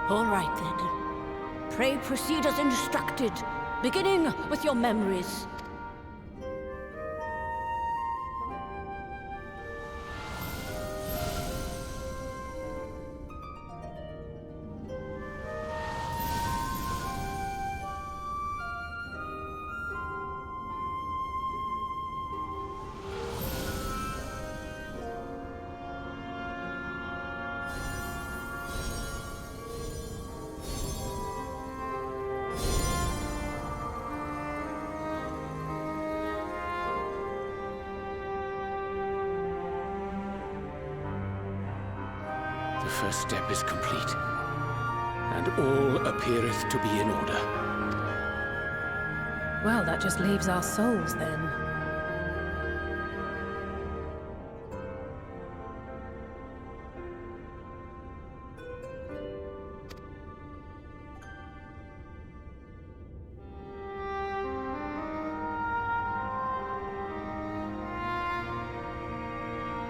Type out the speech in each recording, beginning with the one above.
All right, then. Pray proceed as instructed, beginning with your memories. The first step is complete, and all appeareth to be in order. Well, that just leaves our souls, then.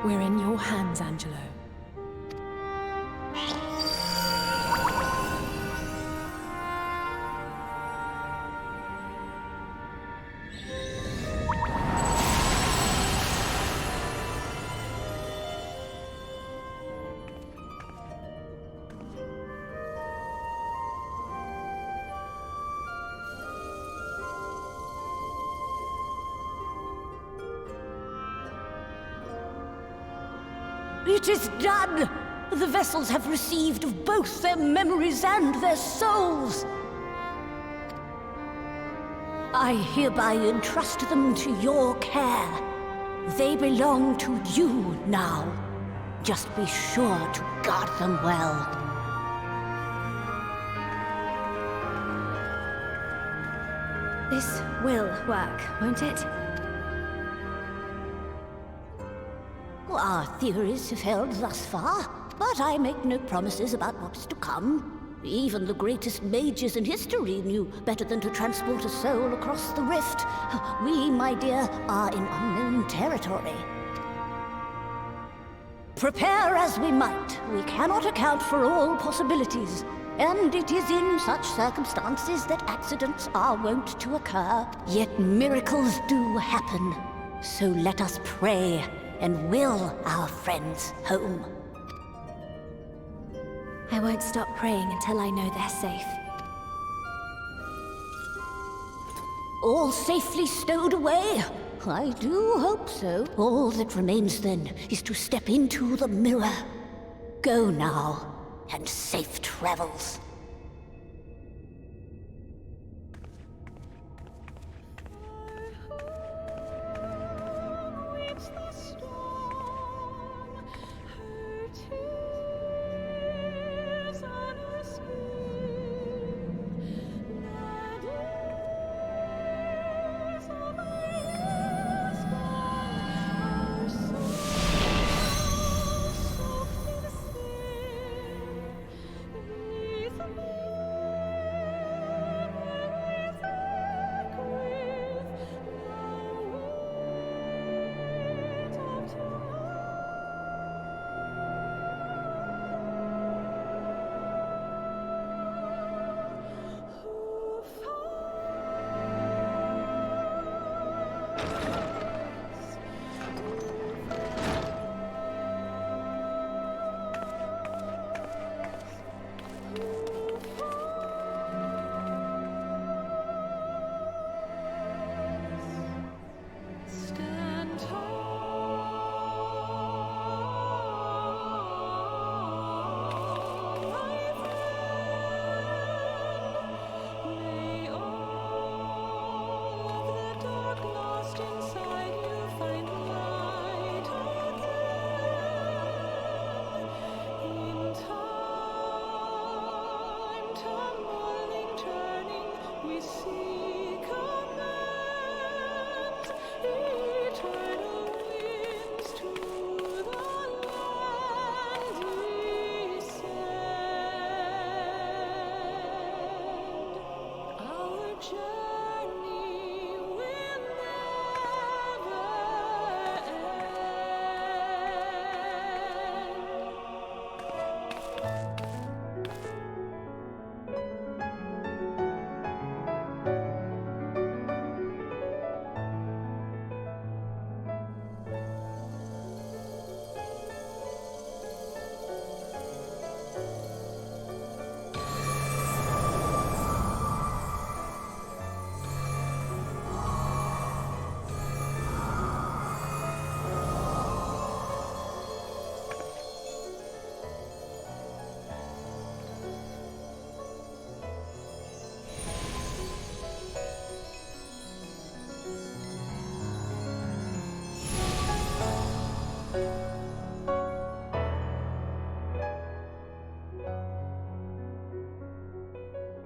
We're in your hands, Angelo. It is done! The vessels have received both their memories and their souls. I hereby entrust them to your care. They belong to you now. Just be sure to guard them well. This will work, won't it? Our theories have held thus far, but I make no promises about what's to come. Even the greatest mages in history knew better than to transport a soul across the rift. We, my dear, are in unknown territory. Prepare as we might, we cannot account for all possibilities. And it is in such circumstances that accidents are wont to occur. Yet miracles do happen. So let us pray and will our friends home. I won't stop praying until I know they're safe. All safely stowed away? I do hope so. All that remains then is to step into the mirror. Go now, and safe travels.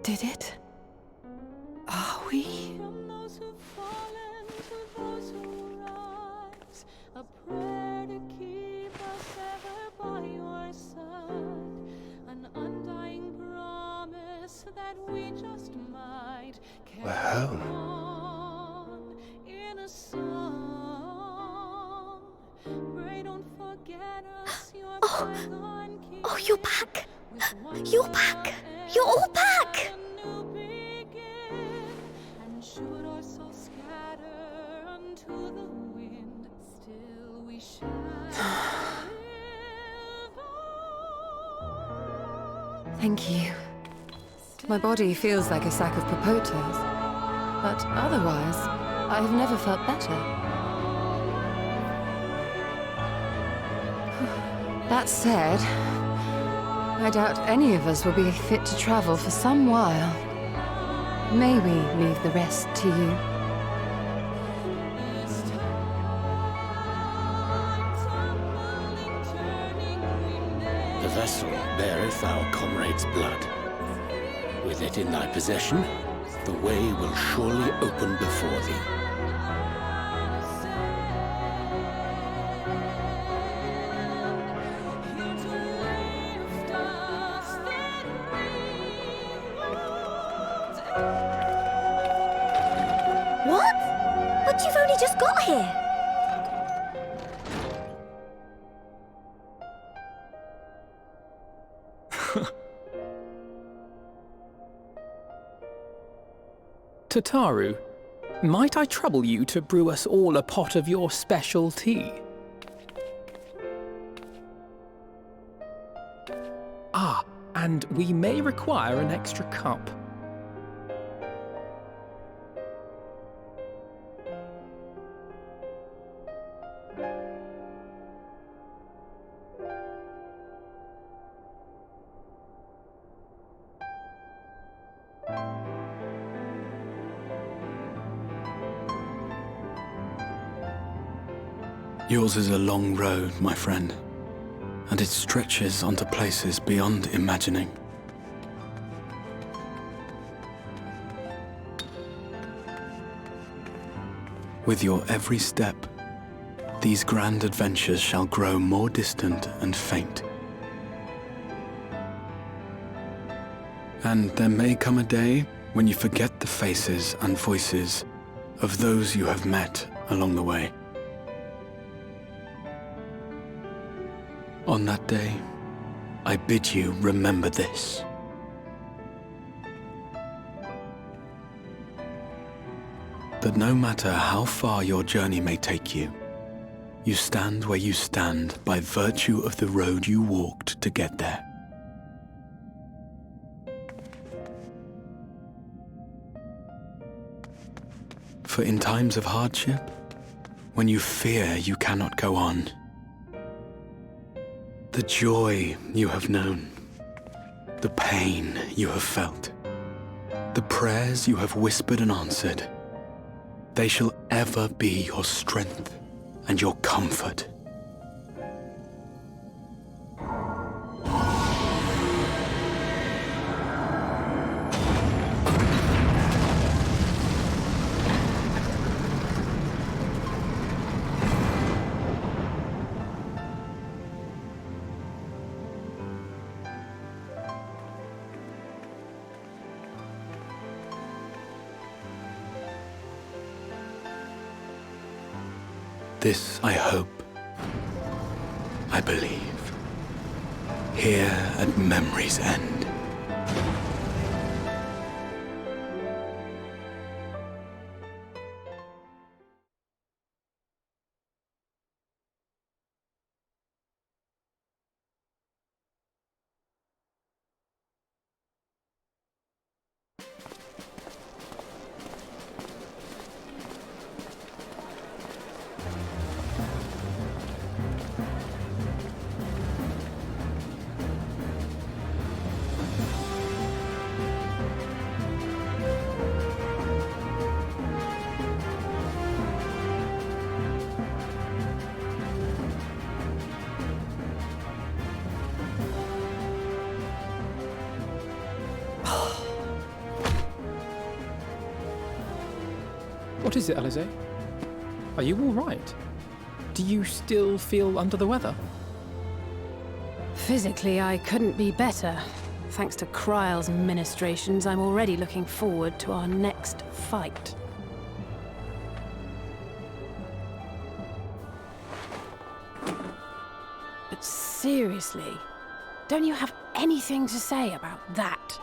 did it? Are we? From those who've fallen to those who rise, a prayer to keep us ever by your side, an undying promise that we just might We're carry home. on in a song. Pray don't forget us, your bygone king. Oh, you're back! You're back! You're all back! And should our souls scatter unto the wind, still we shall live on. Thank you. My body feels like a sack of popotos, but otherwise, I have never felt better. That said, I doubt any of us will be fit to travel for some while. May we leave the rest to you? The vessel beareth our comrade's blood. With it in thy possession, the way will surely open before thee. What? But you've only just got here! Tataru, might I trouble you to brew us all a pot of your special tea? Ah, and we may require an extra cup. Yours is a long road, my friend, and it stretches onto places beyond imagining. With your every step, these grand adventures shall grow more distant and faint. And there may come a day when you forget the faces and voices of those you have met along the way. On that day, I bid you remember this. That no matter how far your journey may take you, you stand where you stand by virtue of the road you walked to get there. For in times of hardship, when you fear you cannot go on, the joy you have known, the pain you have felt, the prayers you have whispered and answered, they shall ever be your strength and your comfort. This I hope, I believe, here at memory's end. What is it, Alize? Are you all right? Do you still feel under the weather? Physically, I couldn't be better. Thanks to Kryle's ministrations, I'm already looking forward to our next fight. But seriously, don't you have anything to say about that?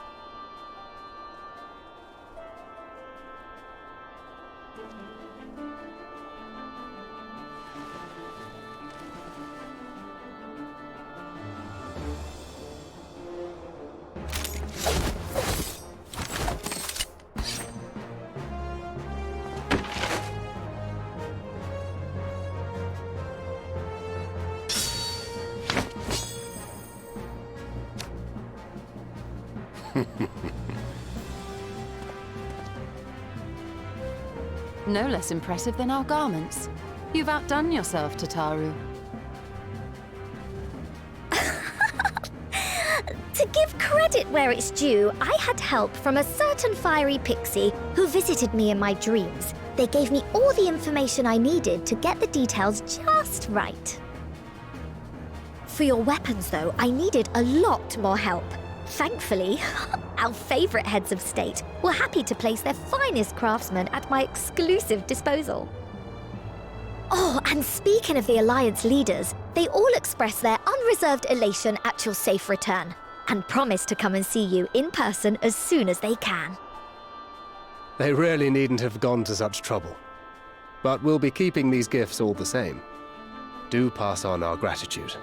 No less impressive than our garments. You've outdone yourself, Tataru. To give credit where it's due, I had help from a certain fiery pixie who visited me in my dreams. They gave me all the information I needed to get the details just right. For your weapons, though, I needed a lot more help. Thankfully, our favourite heads of state were happy to place their finest craftsmen at my exclusive disposal. Oh, and speaking of the Alliance leaders, they all expressed their unreserved elation at your safe return, and promised to come and see you in person as soon as they can. They really needn't have gone to such trouble. But we'll be keeping these gifts all the same. Do pass on our gratitude.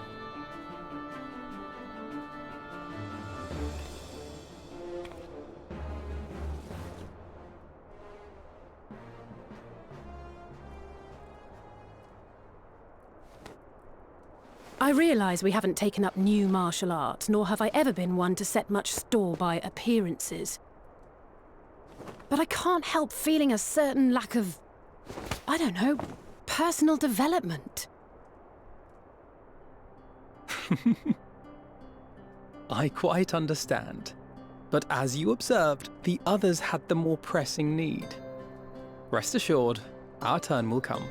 I realise we haven't taken up new martial arts, nor have I ever been one to set much store by appearances. But I can't help feeling a certain lack of, I don't know, personal development. I quite understand. But as you observed, the others had the more pressing need. Rest assured, our turn will come.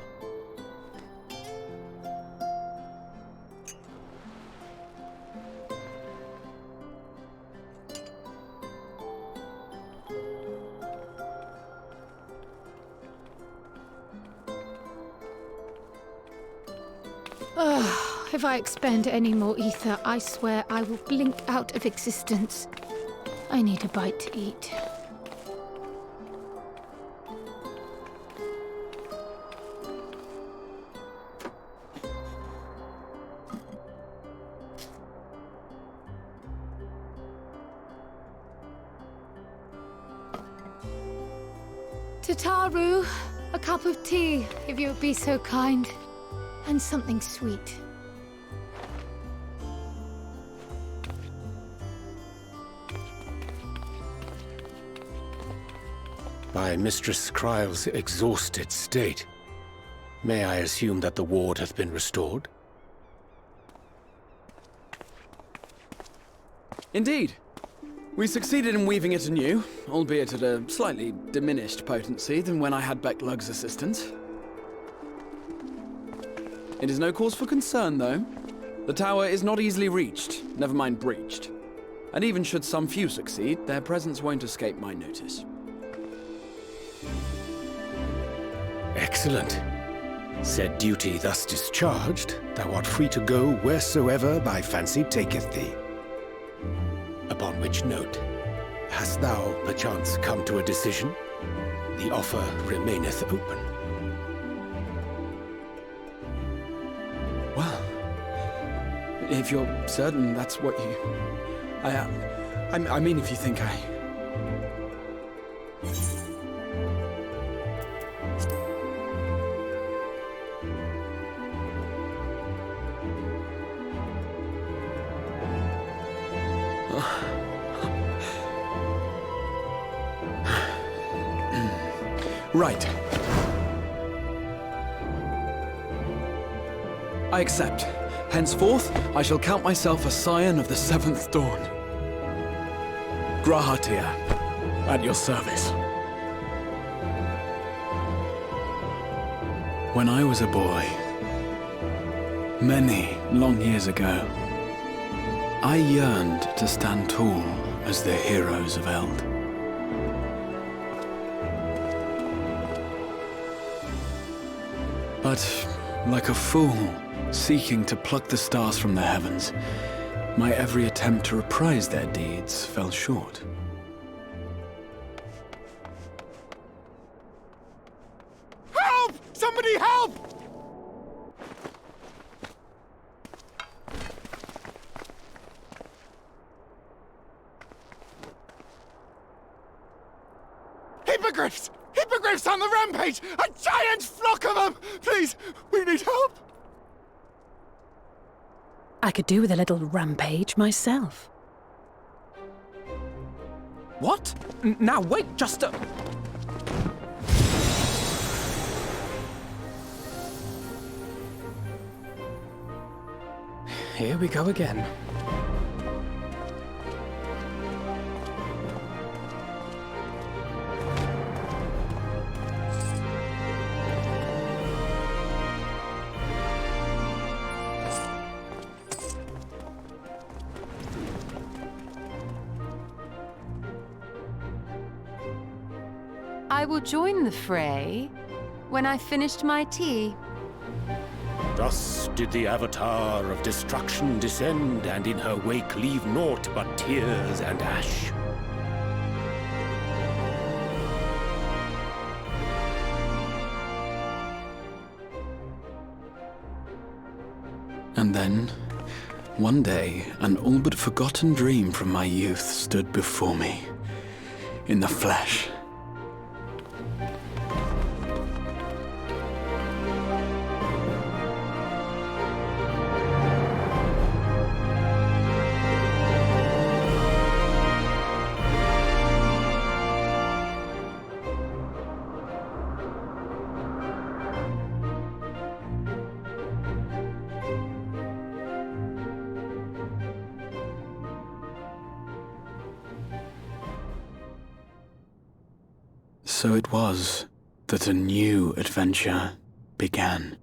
If I expend any more ether, I swear I will blink out of existence. I need a bite to eat. Tataru, a cup of tea, if you would be so kind. And something sweet. By Mistress Kryle's exhausted state, may I assume that the ward hath been restored? Indeed. We succeeded in weaving it anew, albeit at a slightly diminished potency than when I had Becklug's assistance. It is no cause for concern, though. The tower is not easily reached, never mind breached. And even should some few succeed, their presence won't escape my notice. Excellent. Said duty thus discharged, thou art free to go wheresoever thy fancy taketh thee. Upon which note, hast thou perchance come to a decision? The offer remaineth open. Well, if you're certain that's what you... I mean, if you think I... Right. I accept. Henceforth, I shall count myself a scion of the Seventh Dawn. Grahatir, at your service. When I was a boy, many long years ago, I yearned to stand tall as the heroes of Eld. But, like a fool seeking to pluck the stars from the heavens, my every attempt to reprise their deeds fell short. Help! Somebody help! Hippogriffs! Hippogriffs on the rampage! A giant flock of them! Please, we need help! I could do with a little rampage myself. What? Now wait just a... Here we go again. I will join the fray when I've finished my tea. Thus did the Avatar of Destruction descend, and in her wake leave naught but tears and ash. And then, one day, an all but forgotten dream from my youth stood before me, in the flesh. So it was that a new adventure began.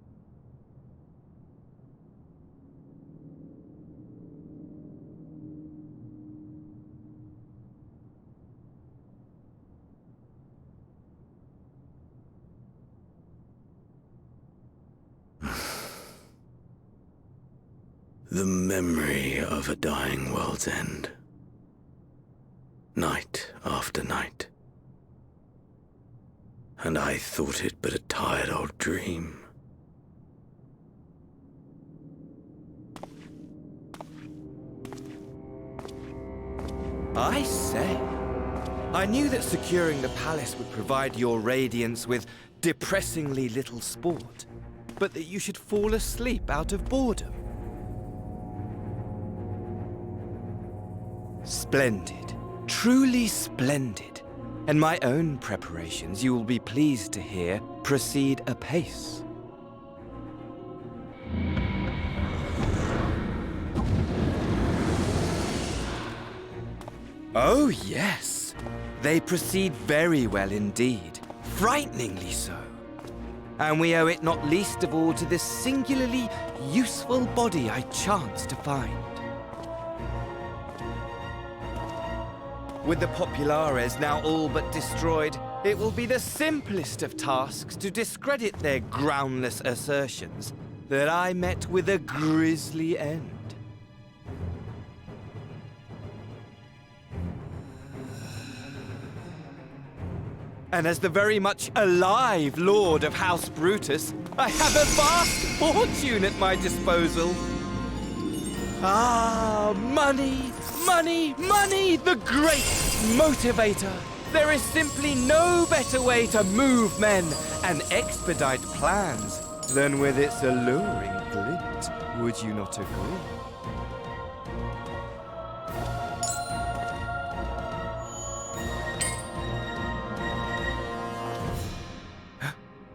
The memory of a dying world's end. Night after night. And I thought it but a tired old dream. I say, I knew that securing the palace would provide your radiance with depressingly little sport, but that you should fall asleep out of boredom. Splendid, truly splendid. And my own preparations, you will be pleased to hear, proceed apace. Oh, yes. They proceed very well indeed. Frighteningly so. And we owe it not least of all to this singularly useful body I chanced to find. With the Populares now all but destroyed, it will be the simplest of tasks to discredit their groundless assertions that I met with a grisly end. And as the very much alive Lord of House Brutus, I have a vast fortune at my disposal. Ah, money! Money, money, the great motivator. There is simply no better way to move men and expedite plans than with its alluring glint. Would you not agree?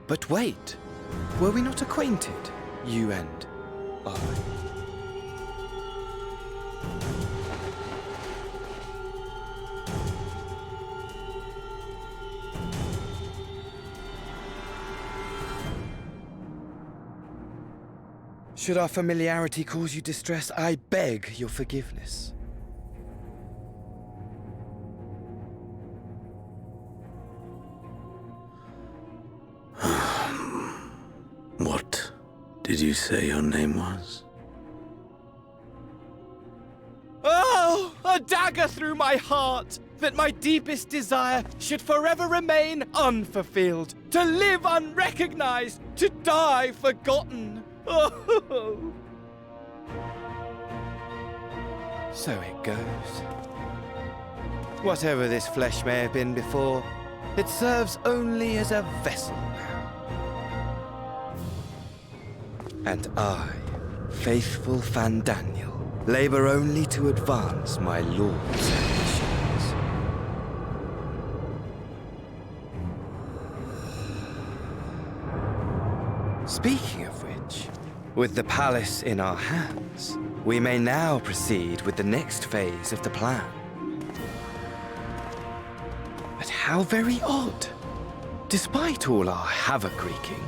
But wait, were we not acquainted, you and I? Should our familiarity cause you distress, I beg your forgiveness. What did you say your name was? Oh, a dagger through my heart, that my deepest desire should forever remain unfulfilled, to live unrecognized, to die forgotten. Oh. So it goes. Whatever this flesh may have been before, it serves only as a vessel now. And I, faithful Fandaniel, labor only to advance my lord's ambitions. Speaking of which, with the palace in our hands, we may now proceed with the next phase of the plan. But how very odd. Despite all our havoc-wreaking,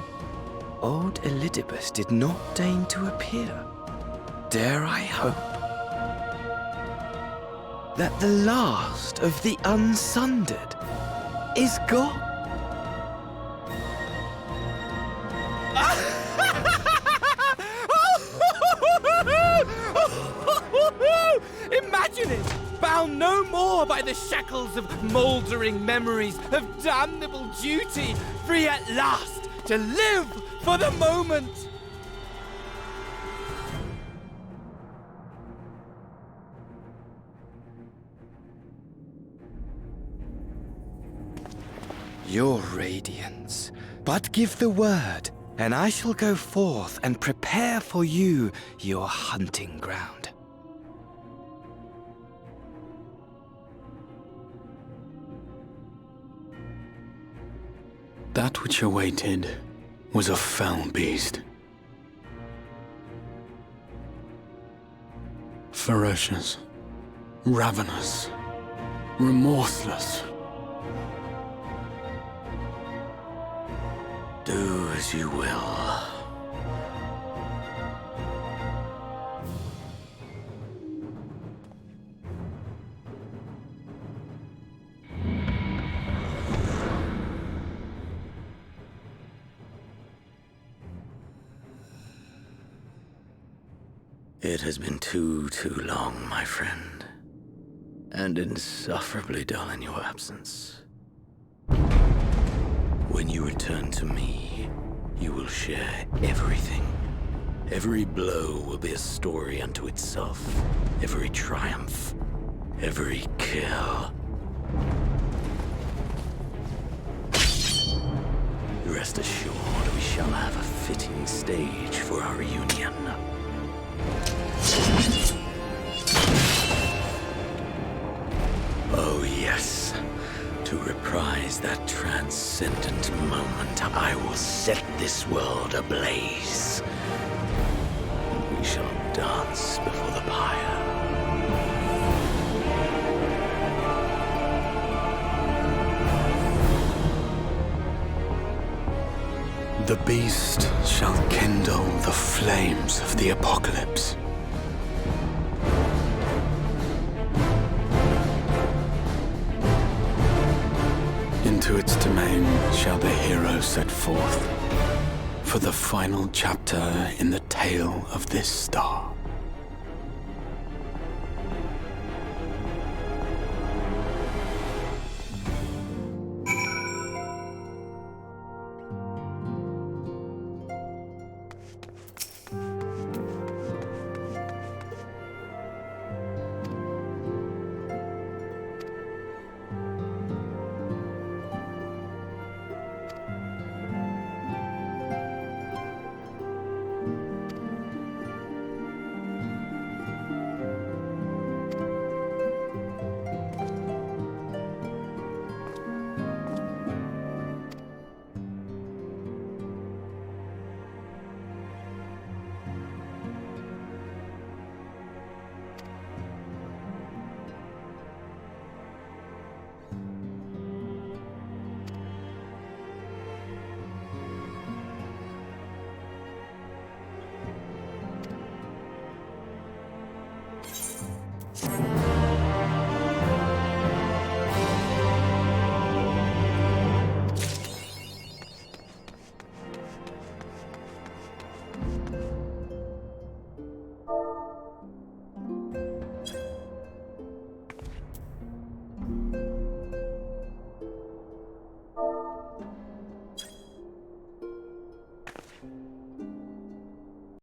old Elidibus did not deign to appear. Dare I hope that the last of the unsundered is gone? Imagine it! Bound no more by the shackles of mouldering memories of damnable duty, free at last to live for the moment! Your radiance. But give the word, and I shall go forth and prepare for you your hunting ground. That which awaited was a fell beast. Ferocious, ravenous, remorseless. Do as you will. It has been too long, my friend, and insufferably dull in your absence. When you return to me, you will share everything. Every blow will be a story unto itself. Every triumph, every kill. Rest assured, we shall have a fitting stage for our reunion. Oh yes. To reprise that transcendent moment, I will set this world ablaze. And we shall dance before the pyre. The beast shall kindle the flames of the apocalypse. Into its domain shall the hero set forth for the final chapter in the tale of this star.